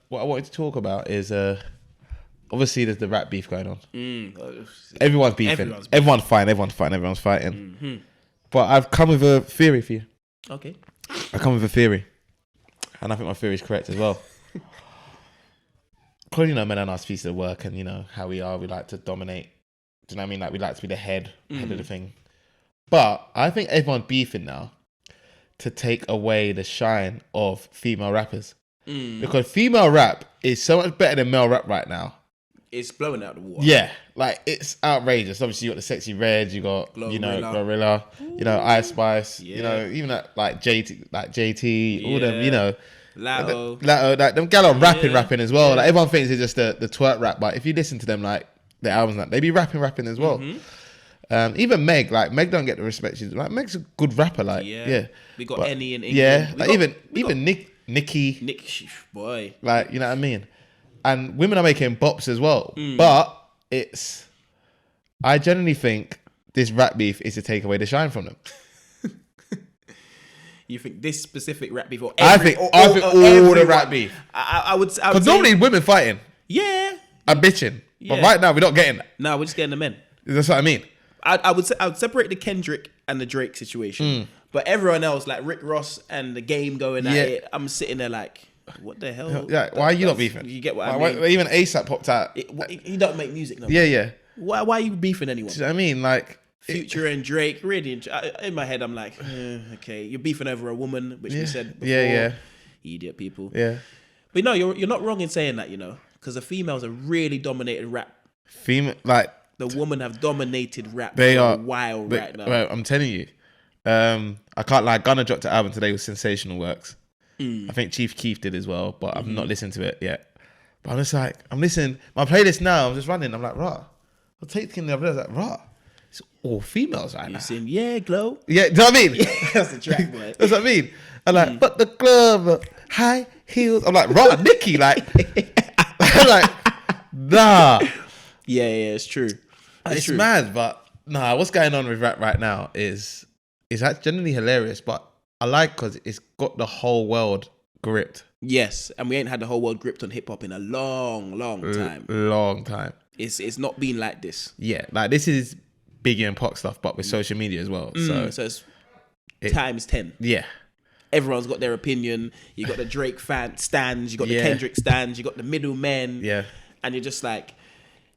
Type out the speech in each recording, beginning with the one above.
what I wanted to talk about is obviously there's the rap beef going on. Everyone's beefing. Everyone's fine. Everyone's fighting. Mm-hmm. But I've come with a theory for you. Okay. I come with a theory, and I think my theory is correct as well. Because men are nice pieces of work, and how we are. We like to dominate. Do you know what I mean? Like we like to be the head of the thing. But I think everyone's beefing now to take away the shine of female rappers. Because female rap is so much better than male rap right now. It's blowing out the water. Yeah, like it's outrageous. Obviously, you got the Sexy Red, you got Glorilla, Ice Spice, even like JT, all them, Latto, like them gal are rapping as well. Like everyone thinks it's just the twerk rap, but if you listen to them, like the albums, like they be rapping as well. Even Meg don't get the respect. She's like Meg's a good rapper. Like we got Annie in England. Yeah, like even Nicki, boy. Like you know what I mean. And women are making bops as well. But I generally think this rap beef is to take away the shine from them. You think this specific rap beef? I think all the rap beef. I would say... Because normally women fighting. Yeah. I'm bitching. Yeah. But right now, we're not getting that. No, we're just getting the men. That's what I mean. I would separate the Kendrick and the Drake situation. But everyone else, like Rick Ross and the Game going at it, I'm sitting there like... What the hell? Yeah, why are you not beefing? You get what I mean? Even ASAP popped out. He don't make music no more. Yeah. Why are you beefing anyone? Do you know what I mean? Like Future and Drake, really. In my head, I'm like, okay, you're beefing over a woman, which we said before. Yeah. Idiot people. Yeah. But no, you're not wrong in saying that, because the females are really dominated rap. Like the women have dominated rap they for are a while right now. Well, I'm telling you, I can't lie. Gunna dropped an album today with Sensational Works. I think Chief Keef did as well, but I've not listened to it yet. But I'm just like, I'm listening. My playlist now, I'm just running. I'm like, rah. I'll take the thing. I was like, rah. It's all females right now. You sing, yeah, glow. Yeah, do you know what I mean? That's the track, boy. That's what I mean. I'm like, but the glove, high heels. I'm like, rah, Nicki. Like, I'm like, nah. Yeah, it's true. It's true. Mad, but nah, what's going on with rap right now is that genuinely hilarious, but I like because it's got the whole world gripped. Yes, and we ain't had the whole world gripped on hip hop in a long time. Long time. It's not been like this. Yeah, like this is Biggie and Pac stuff, but with social media as well. So it's times 10. Yeah. Everyone's got their opinion. You got the Drake fan stands. You got the Kendrick stands. You got the middlemen. Yeah. And you're just like,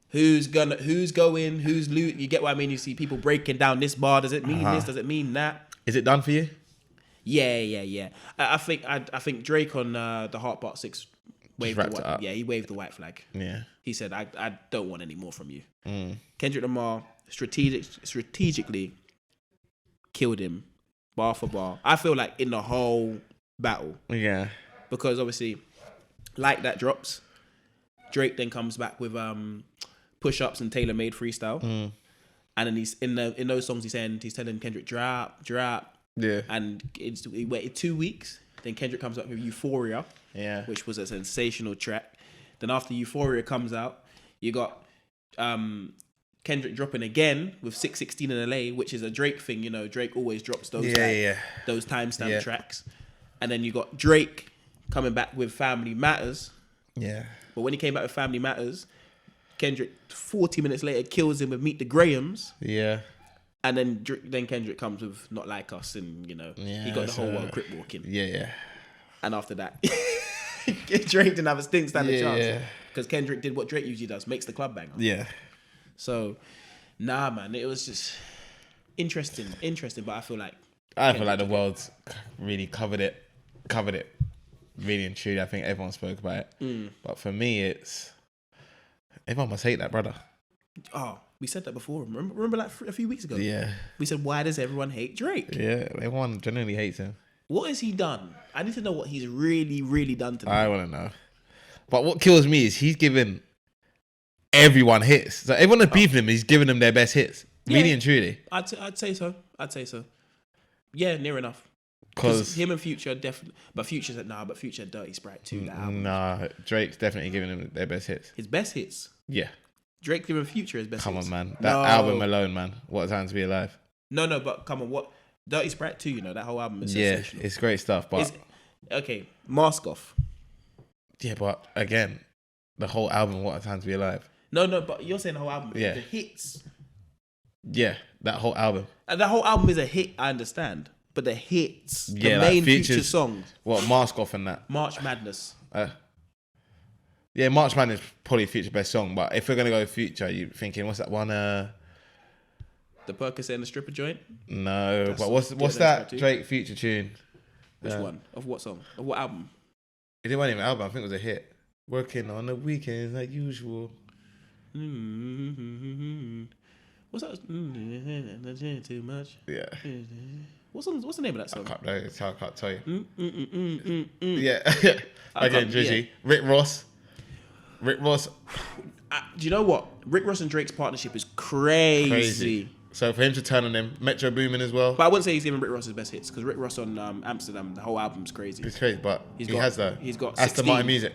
who's going, who's loot? You get what I mean? You see people breaking down this bar. Does it mean this? Does it mean that? Is it done for you? Yeah. I think Drake on the Heart Part 6 waved the white. Yeah, he waved the white flag. Yeah. He said, I don't want any more from you. Kendrick Lamar strategically killed him bar for bar. I feel like in the whole battle. Yeah. Because obviously, like that drops. Drake then comes back with push-ups and tailor-made freestyle. And then he's in those songs he's telling Kendrick drop. Yeah. And he waited 2 weeks. Then Kendrick comes up with Euphoria. Yeah. Which was a sensational track. Then after Euphoria comes out, you got Kendrick dropping again with 616 in LA, which is a Drake thing. Drake always drops those those timestamp tracks. And then you got Drake coming back with Family Matters. Yeah. But when he came back with Family Matters, Kendrick 40 minutes later kills him with Meet the Grahams. Yeah. And then Kendrick comes with Not Like Us, and he got the whole world crip walking. Yeah. And after that, Drake didn't have a stand a chance because Kendrick did what Drake usually does, makes the club banger. Yeah. So, nah, man, it was just interesting. But I feel like the world's really covered it, really and truly. I think everyone spoke about it. But for me, everyone must hate that brother. Oh, we said that before. Remember like a few weeks ago? Yeah. We said, why does everyone hate Drake? Yeah, everyone generally hates him. What has he done? I need to know what he's really, really done to me. I want to know. But what kills me is he's given everyone hits. So everyone that's beefing him, he's giving them their best hits. Yeah. Really and truly. I'd say so. Yeah, near enough. Because him and Future definitely... But Future said, but Future Dirty Sprite too. Nah, Drake's definitely giving them their best hits. His best hits? Yeah. Drake giving Future his best hits. Come on, man. That album alone, man. What a time to be alive. No, but come on. What... Dirty Sprite too, that whole album is sensational. Yeah, it's great stuff, but... Okay, Mask Off. Yeah, but again, the whole album, What a Time to Be Alive. No, but you're saying the whole album. Yeah. The hits. Yeah, that whole album. And the whole album is a hit, I understand. But the hits, the Yeah, main like feature songs. What, Mask Off and that? March Madness. Yeah, March Madness is probably Future's best song, but if we're going to go Future, you thinking, what's that one? The Percocet and the Stripper joint? No, That's but what's that Drake Future tune? Which one? Of what song? Of what album? It didn't even an album, I think it was a hit. Working on the weekends like usual. What's that? Too much. Yeah. What's the name of that song? I can't tell you. Yeah. Again, Drizzy. Yeah. Rick Ross. Do you know what? Rick Ross and Drake's partnership is crazy. So for him to turn on him, Metro Boomin as well. But I wouldn't say he's giving Rick Ross his best hits because Rick Ross on Amsterdam, the whole album's crazy. It's crazy, but he's got Aston 16. Martin music.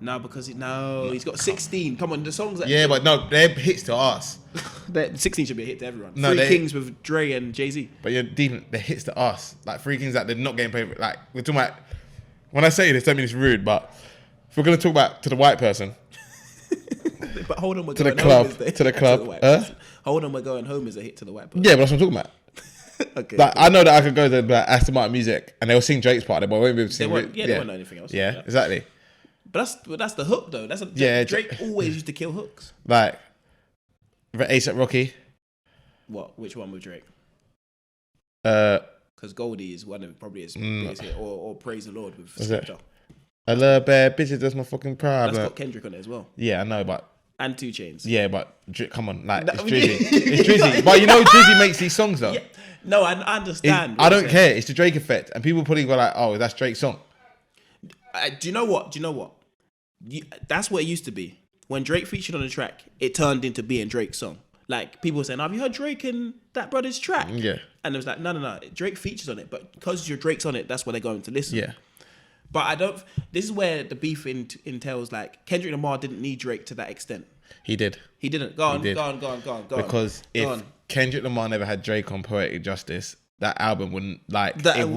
No, because he's got 16. Come on, the songs that... Yeah, but no, they're hits to us. 16 should be a hit to everyone. No, Three Kings with Dre and Jay-Z. But you're deep, they're hits to us. Like Three Kings that they're not getting paid for. Like, we're talking about... When I say this, I mean it's rude, but if we're going to talk about to the white person... But Hold On, We're to Going the club, Home is to the club. Hold On, We're Going Home is a hit to the white person. Yeah, but that's what I'm talking about. Okay. Like, I know that I could go to like, Aston Martin music and they'll sing Drake's part, but I won't be able to sing... They won't know anything else. Yeah, like exactly. But that's the hook though. Drake always used to kill hooks. Like A$AP Rocky. What? Which one with Drake? Because Goldie is one of probably his biggest hit, or Praise the Lord with Skepta. I love bad bitches. That's my fucking problem. That's got Kendrick on it as well. Yeah, I know, but and 2 Chainz. Yeah, but come on, like it's Drizzy. It's Drizzy. But you know, Drizzy makes these songs though. Yeah. No, I understand. I don't care. It's the Drake effect, and people probably go like, "Oh, that's Drake's song." Do you know what? That's what it used to be. When Drake featured on the track, it turned into being Drake's song. Like, people were saying, have you heard Drake and that brother's track? Yeah. And it was like, no. Drake features on it, but because your Drake's on it, that's where they're going to listen. Yeah. But this is where the beef entails, like, Kendrick Lamar didn't need Drake to that extent. He did. He didn't. Go on. Because if Kendrick Lamar never had Drake on Poetic Justice, that album wouldn't, as a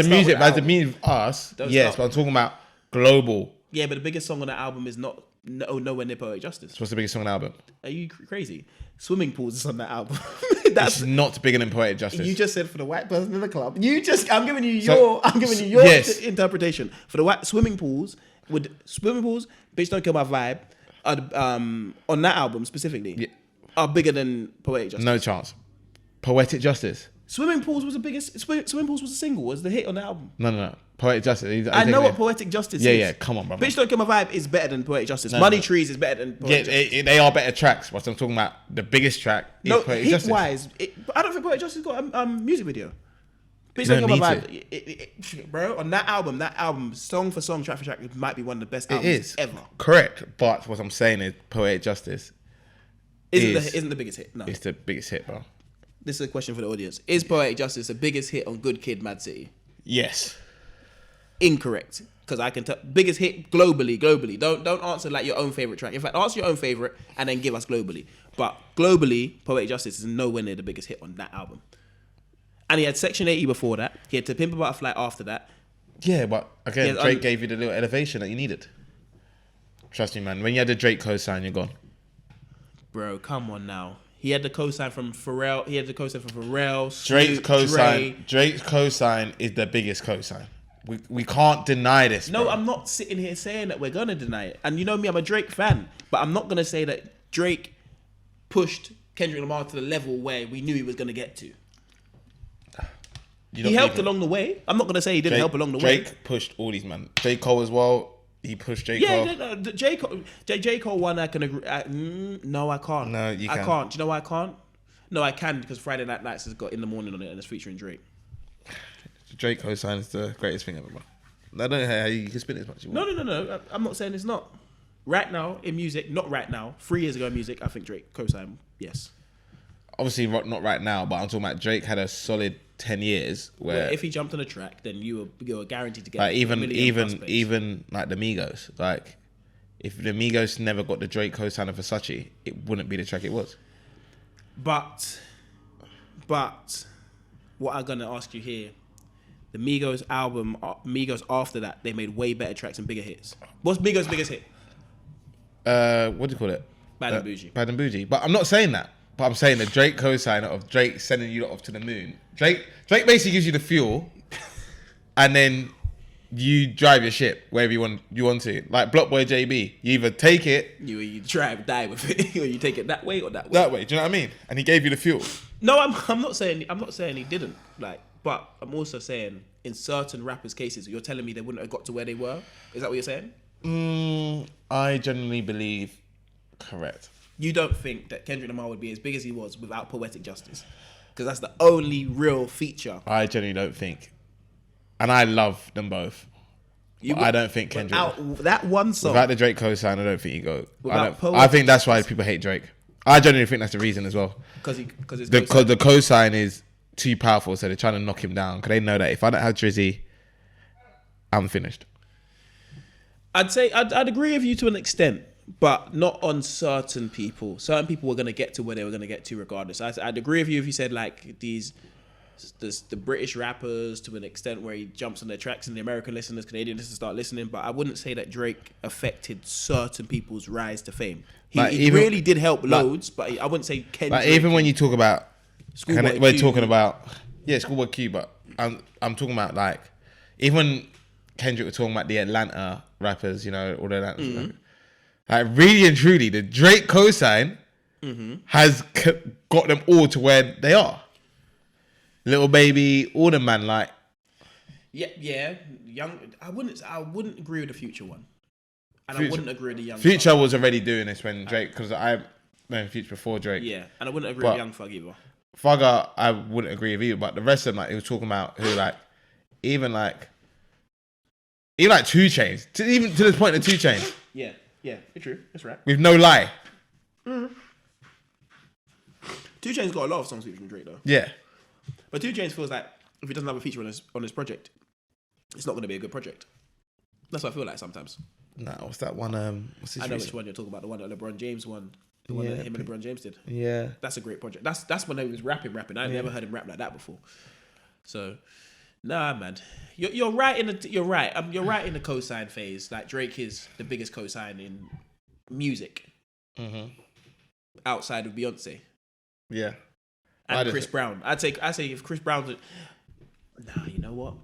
music of us, yes, but I'm talking about global. Yeah, but the biggest song on that album is nowhere near Poetic Justice. What's the biggest song on the album? Are you crazy? Swimming Pools is on that album. It's not bigger than Poetic Justice. You just said for the white person in the club. I'm giving you your yes. interpretation. For the white Swimming Pools, Bitch Don't Kill My Vibe, on that album specifically, are bigger than Poetic Justice. No chance. Poetic Justice. Swimming Pools was the biggest. Swimming Pools was a single. Was the hit on the album? No. Poetic Justice. I know what Poetic Justice is. Yeah. Come on, bro. Bitch Don't Kill My Vibe is better than Poetic Justice. Money Trees is better than Poetic Justice. They are better tracks. But I'm talking about the biggest track. No, Poetic hit Justice. wise, I don't think Poetic Justice got a music video. Bitch Don't Kill My Vibe, bro. On that album, song for song, track for track, it might be one of the best albums ever. Correct, but what I'm saying is Poetic Justice isn't the biggest hit. No, it's the biggest hit, bro. This is a question for the audience. Is Poetic Justice the biggest hit on Good Kid, Mad City? Yes. Incorrect. Because I can tell biggest hit globally. Don't answer like your own favorite track. In fact, answer your own favorite and then give us globally. But globally, Poetic Justice is nowhere near the biggest hit on that album. And he had Section 80 before that. He had To Pimp a Butterfly after that. Yeah, but again, Drake gave you the little elevation that you needed. Trust me, man. When you had the Drake cosign, you're gone. Bro, come on now. He had the cosign from Pharrell. Drake's cosign is the biggest cosign. We can't deny this. No, bro. I'm not sitting here saying that we're gonna deny it. And you know me, I'm a Drake fan, but I'm not gonna say that Drake pushed Kendrick Lamar to the level where we knew he was gonna get to. He helped along the way. I'm not gonna say he didn't help along the way. Drake pushed all these man. J. Cole as well. He pushed J. Cole. Yeah, J. Cole one I can agree. No, I can't. No, you can. I can't. Do you know why I can't? No, I can because Friday Night Lights has got In the Morning on it and it's featuring Drake. Drake cosign is the greatest thing ever, bro. I don't know how you can spin it as much as you want. No. I'm not saying it's not. Right now in music, not right now. 3 years ago in music, I think Drake cosign, yes. Obviously, not right now, but I'm talking about Drake had a solid 10 years where if he jumped on a track, then you were guaranteed to get like even like the Migos. Like if the Migos never got the Drake cosign of Versace, it wouldn't be the track it was. But what I'm gonna ask you here, The Migos album, Migos after that, they made way better tracks and bigger hits. What's Migos' biggest hit? What do you call it? Bad and Bougie. Bad and Bougie. But I'm not saying that. But I'm saying the Drake cosigner of Drake sending you off to the moon. Drake basically gives you the fuel, and then you drive your ship wherever you want to. Like Block Boy JB, you either take it, you try and die with it, or you take it that way or that way. That way. Do you know what I mean? And he gave you the fuel. No, I'm not saying he didn't. Like, but I'm also saying in certain rappers' cases, you're telling me they wouldn't have got to where they were. Is that what you're saying? I genuinely believe correct. You don't think that Kendrick Lamar would be as big as he was without Poetic Justice? Because that's the only real feature. I genuinely don't think. And I love them both. I don't think Kendrick... Without that one song... Without the Drake cosign, I don't think he goes... I think that's why people hate Drake. I genuinely think that's the reason as well. Because the cosign is too powerful, so they're trying to knock him down. Because they know that if I don't have Drizzy, I'm finished. I'd say... I'd agree with you to an extent, but not on certain people. Certain people were going to get to where they were going to get to regardless. I'd agree with you if you said like the British rappers to an extent where he jumps on their tracks and the American listeners, Canadian listeners start listening. But I wouldn't say that Drake affected certain people's rise to fame. He really did help loads, but I wouldn't say Kendrick. Like even when you talk about, we're talking Q. about, Schoolboy Q, but I'm talking about like, even when Kendrick was talking about the Atlanta rappers, you know, all the Atlanta rappers, like really and truly, the Drake cosign has got them all to where they are. Little Baby, all them man, like. Yeah. Young. I wouldn't agree with the Future one, and I wouldn't agree with the Young. Future Thug. was already doing this when Drake, because I known Future before Drake. Yeah, and I wouldn't agree with Young Thug either. Thugger, I wouldn't agree with either, but the rest of them, like, he was talking about who, like, even 2 Chainz, even to this point, the 2 Chainz. Yeah, it's true. That's right. With No Lie. 2 Chainz got a lot of songs featuring Drake though. Yeah. But 2 Chainz feels like if he doesn't have a feature on his project, it's not going to be a good project. That's what I feel like sometimes. Nah, what's that one? What's I know which one you're talking about. The one that LeBron James won. The one that him and LeBron James did. Yeah. That's a great project. That's when he was rapping. I never heard him rap like that before. So, nah, man. You're right in the you're right in the cosign phase. Like Drake is the biggest cosign in music. Outside of Beyonce. Yeah. And Chris Brown. I'd say if Chris Brown's... Nah, you know what?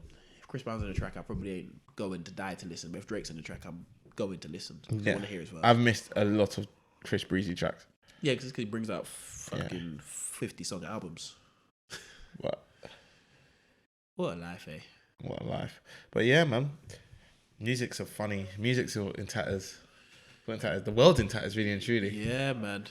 If Chris Brown's on the track, I probably ain't going to die to listen. But if Drake's on the track, I'm going to listen. I want to hear his verse. I've missed a lot of Chris Breezy tracks. Yeah, because he brings out fucking 50-song albums. What a life, eh? What a life. But yeah, man. Music's so funny. Music's all in tatters. The world's in tatters, really and truly. Yeah, man.